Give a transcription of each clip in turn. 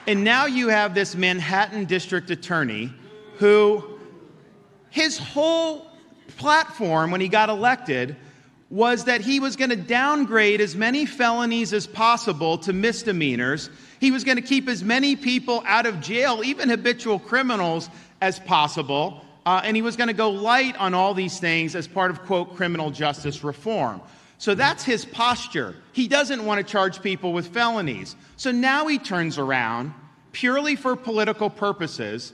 And now you have this Manhattan district attorney who, his whole platform when he got elected was that he was going to downgrade as many felonies as possible to misdemeanors. He was going to keep as many people out of jail, even habitual criminals, as possible. And he was going to go light on all these things as part of, quote, criminal justice reform. So that's his posture. He doesn't want to charge people with felonies. So now he turns around, purely for political purposes,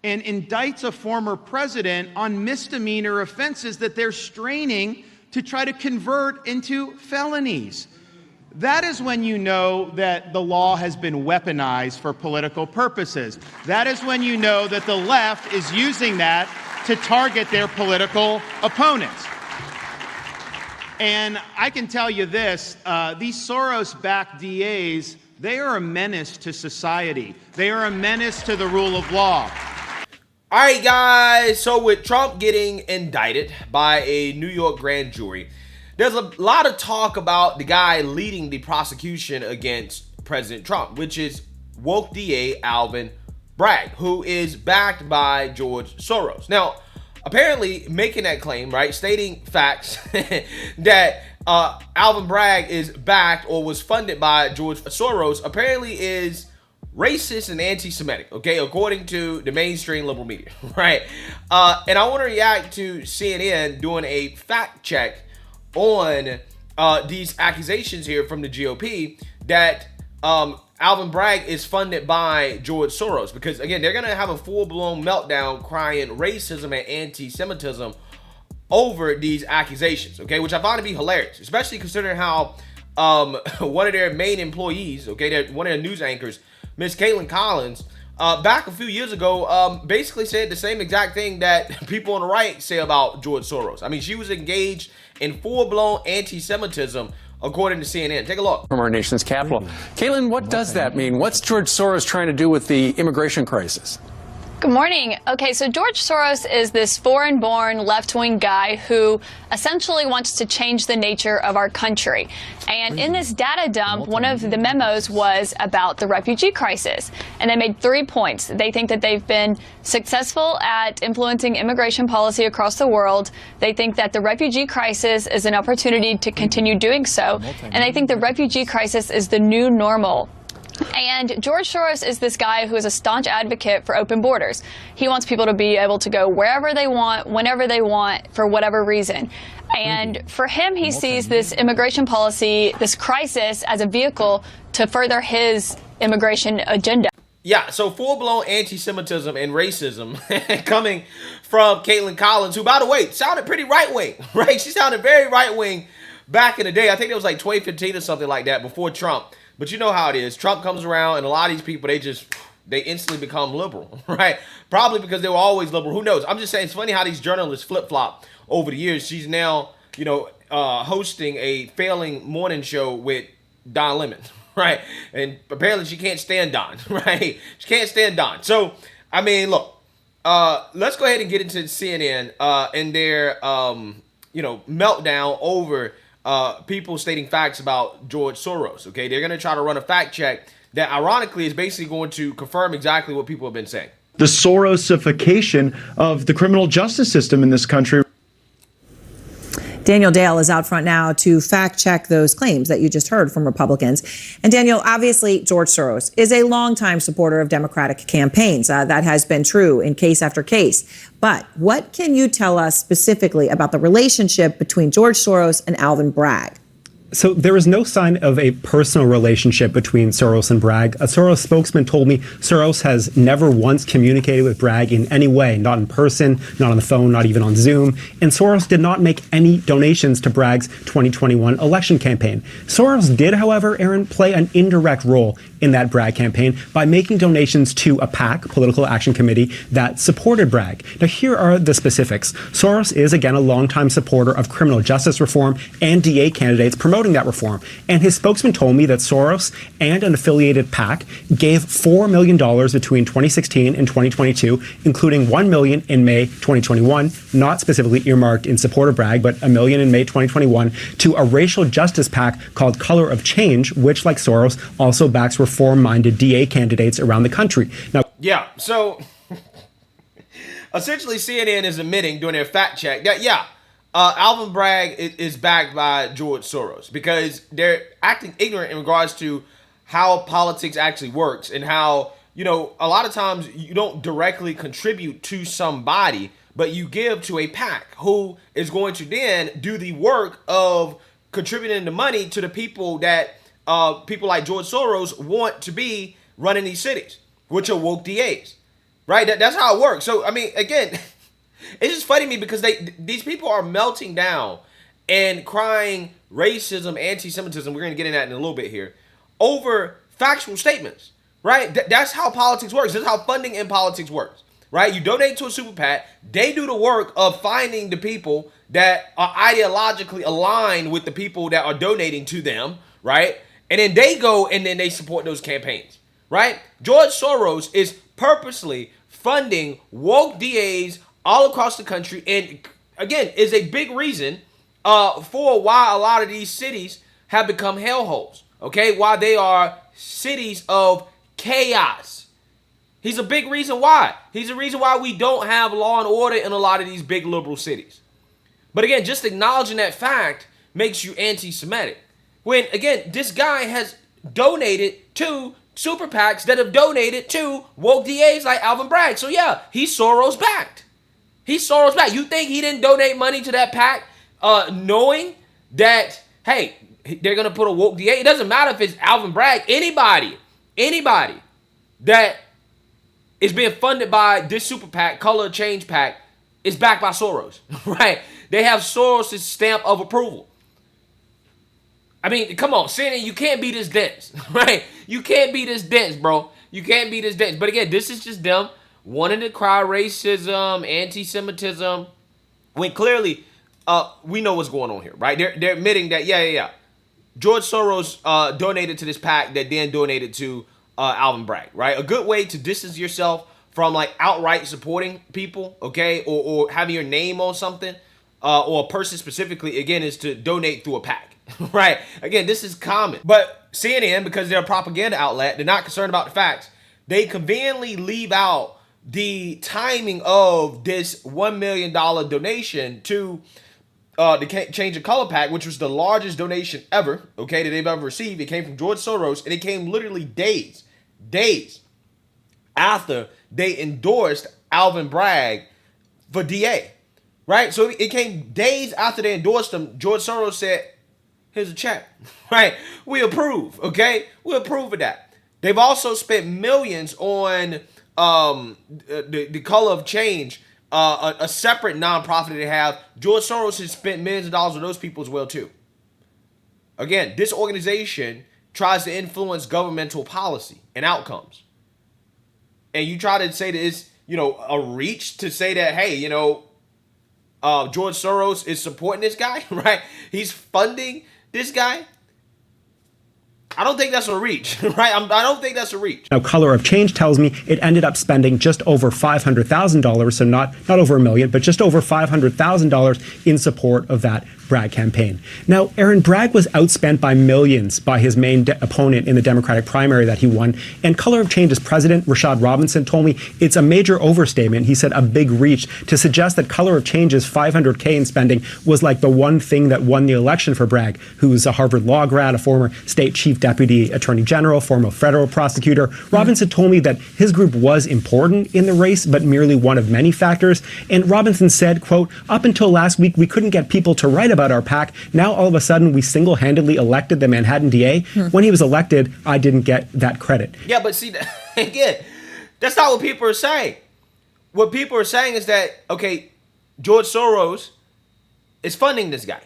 and indicts a former president on misdemeanor offenses that they're straining to try to convert into felonies. That is when you know that the law has been weaponized for political purposes. That is when you know that the left is using that to target their political opponents. And I can tell you this, these Soros-backed DAs, they are a menace to society. They are a menace to the rule of law. All right, guys, so with Trump getting indicted by a New York grand jury, there's a lot of talk about the guy leading the prosecution against President Trump, which is woke DA Alvin Bragg, who is backed by George Soros. Now, apparently making that claim, right, stating facts that Alvin Bragg is backed or was funded by George Soros apparently is racist and anti-Semitic, okay, according to the mainstream liberal media, right? And I want to react to CNN doing a fact check on these accusations here from the GOP that Alvin Bragg is funded by George Soros, because again, they're going to have a full-blown meltdown crying racism and anti-Semitism over these accusations, okay, which I find to be hilarious, especially considering how one of their main employees, okay, one of their news anchors, Miss Caitlin Collins, back a few years ago, basically said the same exact thing that people on the right say about George Soros. I mean, she was engaged in full-blown anti-Semitism, according to CNN. Take a look. From our nation's capital. Caitlin, what does that mean? What's George Soros trying to do with the immigration crisis? Good morning. Okay, so George Soros is this foreign-born left-wing guy who essentially wants to change the nature of our country. And in this data dump, one of the memos was about the refugee crisis. And they made 3 points. They think that they've been successful at influencing immigration policy across the world. They think that the refugee crisis is an opportunity to continue doing so. And they think the refugee crisis is the new normal. And George Soros is this guy who is a staunch advocate for open borders. He wants people to be able to go wherever they want, whenever they want, for whatever reason. And for him, he sees this immigration policy, this crisis, as a vehicle to further his immigration agenda. Yeah, so full-blown anti-Semitism and racism coming from Caitlin Collins, who, by the way, sounded pretty right-wing, right? She sounded very right-wing back in the day. I think it was like 2015 or something like that, before Trump. But you know how it is. Trump comes around, and a lot of these people, they instantly become liberal, right? Probably because they were always liberal. Who knows? I'm just saying, it's funny how these journalists flip-flop over the years. She's now, hosting a failing morning show with Don Lemon, right? And apparently she can't stand Don, right? She can't stand Don. So, I mean, look, let's go ahead and get into CNN and their, meltdown over people stating facts about George Soros, okay? They're going to try to run a fact check that ironically is basically going to confirm exactly what people have been saying. The Sorosification of the criminal justice system in this country. Daniel Dale is out front now to fact check those claims that you just heard from Republicans. And Daniel, obviously, George Soros is a longtime supporter of Democratic campaigns. That has been true in case after case. But what can you tell us specifically about the relationship between George Soros and Alvin Bragg? So there is no sign of a personal relationship between Soros and Bragg. A Soros spokesman told me Soros has never once communicated with Bragg in any way, not in person, not on the phone, not even on Zoom. And Soros did not make any donations to Bragg's 2021 election campaign. Soros did, however, Aaron, play an indirect role in that Bragg campaign by making donations to a PAC, Political Action Committee, that supported Bragg. Now, here are the specifics. Soros is, again, a longtime supporter of criminal justice reform and DA candidates promoting promoting that reform. And his spokesman told me that Soros and an affiliated PAC gave $4 million between 2016 and 2022, including $1 million in May 2021, not specifically earmarked in support of Bragg, but $1 million in May 2021, to a racial justice PAC called Color of Change, which, like Soros, also backs reform-minded DA candidates around the country. Now, yeah, so essentially CNN is admitting during their fact check that, Alvin Bragg is backed by George Soros because they're acting ignorant in regards to how politics actually works and how, a lot of times you don't directly contribute to somebody, but you give to a PAC who is going to then do the work of contributing the money to the people that people like George Soros want to be running these cities, which are woke DAs, right? That's how it works. So, I mean, again, it's just funny to me because these people are melting down and crying racism, anti-Semitism, we're going to get into that in a little bit here, over factual statements, right? That's how politics works. That's how funding in politics works, right? You donate to a super PAC, they do the work of finding the people that are ideologically aligned with the people that are donating to them, right? And then they go and then they support those campaigns, right? George Soros is purposely funding woke DAs all across the country, and again, is a big reason for why a lot of these cities have become hellholes, okay? Why they are cities of chaos. He's a big reason why. He's the reason why we don't have law and order in a lot of these big liberal cities. But again, just acknowledging that fact makes you anti-Semitic. When, again, this guy has donated to super PACs that have donated to woke DAs like Alvin Bragg. So yeah, he's Soros backed. He's Soros backed. You think he didn't donate money to that PAC knowing that, hey, they're going to put a woke DA? It doesn't matter if it's Alvin Bragg. Anybody that is being funded by this super PAC, Color of Change PAC, is backed by Soros, right? They have Soros' stamp of approval. I mean, come on, CNN, you can't be this dense, right? You can't be this dense, bro. You can't be this dense. But again, this is just them wanting to cry racism, anti-Semitism, when clearly we know what's going on here, right? They're admitting that, George Soros donated to this PAC that then donated to Alvin Bragg, right? A good way to distance yourself from like outright supporting people, okay, or having your name on something, or a person specifically, again, is to donate through a PAC. Right. Again, this is common. But CNN, because they're a propaganda outlet, they're not concerned about the facts. They conveniently leave out the timing of this $1 million donation to the Change of Color PAC, which was the largest donation ever, okay, that they've ever received. It came from George Soros, and it came literally days after they endorsed Alvin Bragg for DA, right? So it came days after they endorsed him. George Soros said, here's a check, right? We approve, okay? We approve of that. They've also spent millions on the Color of Change, a separate nonprofit that they have. George Soros has spent millions of dollars on those people as well, too. Again, this organization tries to influence governmental policy and outcomes. And you try to say that it's, a reach to say that, hey, George Soros is supporting this guy, right? He's funding this guy. I don't think that's a reach, right? I don't think that's a reach. Now, Color of Change tells me it ended up spending just over $500,000, so not over $1 million, but just over $500,000 in support of that Bragg campaign. Now, Aaron, Bragg was outspent by millions by his main opponent in the Democratic primary that he won, and Color of Change's president, Rashad Robinson, told me it's a major overstatement. He said a big reach to suggest that Color of Change's $500K in spending was like the one thing that won the election for Bragg, who's a Harvard Law grad, a former state chief deputy attorney general, former federal prosecutor. Robinson told me that his group was important in the race, but merely one of many factors. And Robinson said, quote, up until last week, we couldn't get people to write about our PAC. Now, all of a sudden, we single-handedly elected the Manhattan DA. When he was elected, I didn't get that credit. Yeah, but see, again, that's not what people are saying. What people are saying is that, okay, George Soros is funding this guy,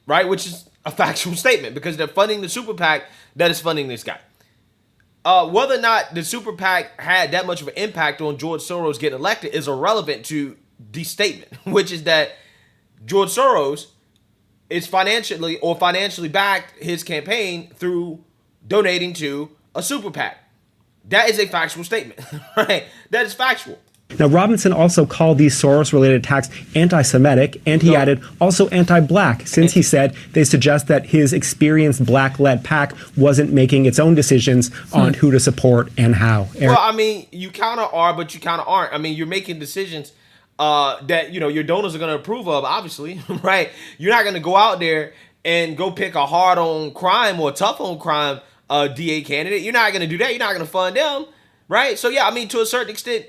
right? Which is a factual statement because they're funding the super PAC that is funding this guy. Whether or not the super PAC had that much of an impact on George Soros getting elected is irrelevant to the statement, which is that George Soros is financially backed his campaign through donating to a super PAC. That is a factual statement, right? That is factual. Now, Robinson also called these Soros-related attacks anti-Semitic, and he added also anti-black, since he said they suggest that his experienced black-led PAC wasn't making its own decisions on who to support and how. Well, I mean, you kind of are, but you kind of aren't. I mean, you're making decisions that, you know, your donors are going to approve of, obviously, right? You're not going to go out there and go pick a hard-on crime or tough-on crime DA candidate. You're not going to do that. You're not going to fund them. Right. So, yeah, I mean, to a certain extent,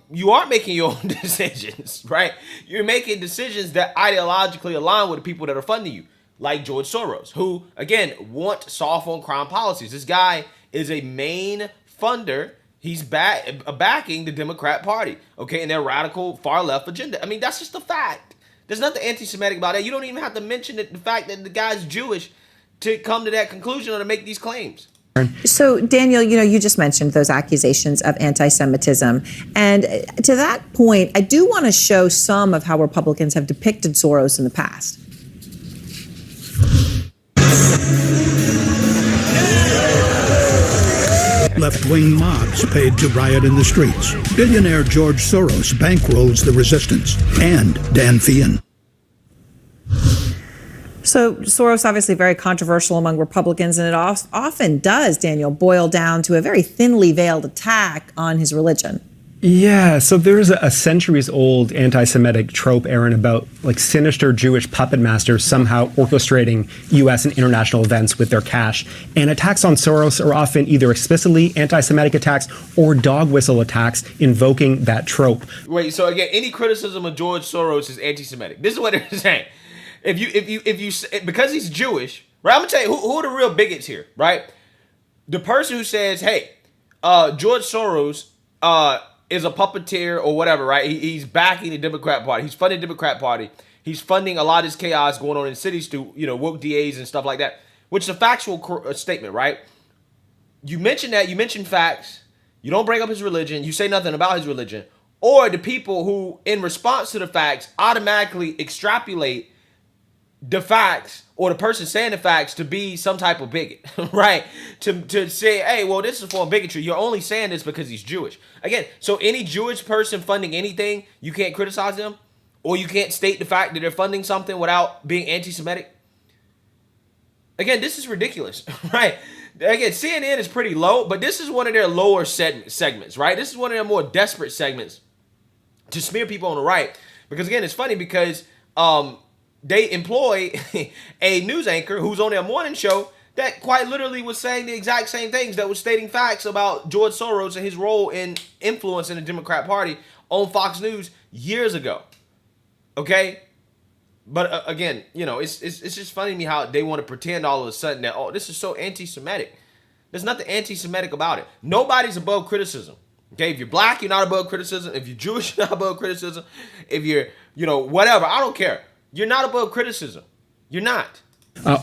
you are making your own decisions. Right. You're making decisions that ideologically align with the people that are funding you, like George Soros, who, again, want soft on crime policies. This guy is a main funder. He's backing the Democrat Party. OK, and their radical far left agenda. I mean, that's just a fact. There's nothing anti-Semitic about that. You don't even have to mention the fact that the guy's Jewish to come to that conclusion or to make these claims. So, Daniel, you know, you just mentioned those accusations of anti-Semitism. And to that point, I do want to show some of how Republicans have depicted Soros in the past. Left-wing mobs paid to riot in the streets. Billionaire George Soros bankrolls the resistance. And Dan Feehan. So Soros obviously very controversial among Republicans, and it often does, Daniel, boil down to a very thinly veiled attack on his religion. Yeah, so there's a centuries-old anti-Semitic trope, Aaron, about like sinister Jewish puppet masters somehow orchestrating U.S. and international events with their cash. And attacks on Soros are often either explicitly anti-Semitic attacks or dog whistle attacks invoking that trope. Wait, so again, any criticism of George Soros is anti-Semitic. This is what they're saying. If you because he's Jewish, right? I'm gonna tell you who are the real bigots here, right? The person who says, "Hey, George Soros is a puppeteer or whatever," right? He's backing the Democrat Party. He's funding the Democrat Party. He's funding a lot of this chaos going on in cities to, you know, woke DAs and stuff like that, which is a factual statement, right? You mention that. You mention facts. You don't bring up his religion. You say nothing about his religion, or the people who, in response to the facts, automatically extrapolate the facts or the person saying the facts to be some type of bigot, right? To say, hey, well, this is a form of bigotry. You're only saying this because he's Jewish. Again, so any Jewish person funding anything, you can't criticize them, or you can't state the fact that they're funding something without being anti-Semitic. Again, this is ridiculous, right? Again, CNN is pretty low, but this is one of their lower segments, right? This is one of their more desperate segments to smear people on the right. Because again, it's funny because they employ a news anchor who's on their morning show that quite literally was saying the exact same things, that was stating facts about George Soros and his role in influencing the Democrat Party on Fox News years ago. Okay? But again, you know, it's just funny to me how they want to pretend all of a sudden that, oh, this is so anti-Semitic. There's nothing anti-Semitic about it. Nobody's above criticism. Okay? If you're black, you're not above criticism. If you're Jewish, you're not above criticism. If you're, you know, whatever, I don't care. You're not above criticism. You're not.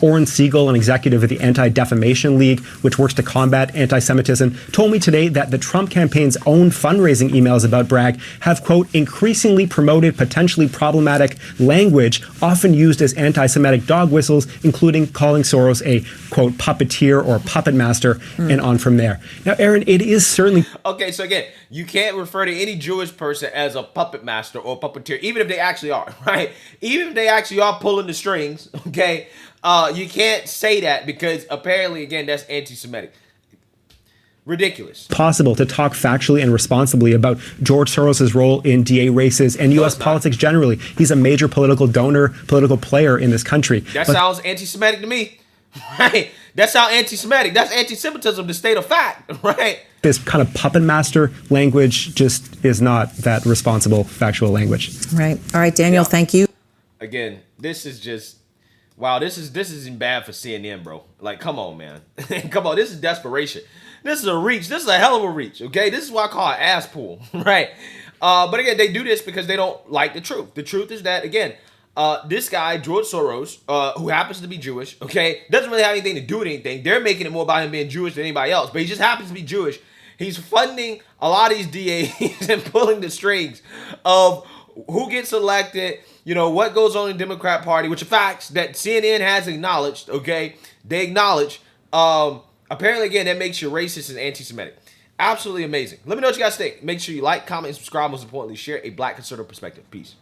Oren Siegel, an executive of the Anti-Defamation League, which works to combat anti-Semitism, told me today that the Trump campaign's own fundraising emails about Bragg have, quote, increasingly promoted potentially problematic language often used as anti-Semitic dog whistles, including calling Soros a, quote, puppeteer or puppet master, and on from there. Now, Aaron, it is certainly... Okay, so again, you can't refer to any Jewish person as a puppet master or puppeteer, even if they actually are, right? Even if they actually are pulling the strings, okay? You can't say that because apparently, again, that's anti-Semitic. Ridiculous. Possible to talk factually and responsibly about George Soros' role in DA races and U.S. politics generally. He's a major political donor, political player in this country. That sounds anti-Semitic to me, right? That sounds anti-Semitic. That's anti-Semitism to state a fact, right? This kind of puppet master language just is not that responsible, factual language. Right. All right, Daniel, thank you. Again, this is just... Wow, this isn't bad for CNN, bro. Like, come on, man. Come on, this is desperation. This is a reach. This is a hell of a reach, okay? This is what I call an ass pull, right? But again, they do this because they don't like the truth. The truth is that, again, this guy, George Soros, who happens to be Jewish, okay, doesn't really have anything to do with anything. They're making it more about him being Jewish than anybody else, but he just happens to be Jewish. He's funding a lot of these DAs and pulling the strings of who gets elected, you know, what goes on in the Democrat Party, which are facts that CNN has acknowledged, okay? They acknowledge. Apparently, again, that makes you racist and anti-Semitic. Absolutely amazing. Let me know what you guys think. Make sure you like, comment, and subscribe. Most importantly, share a Black conservative perspective. Peace.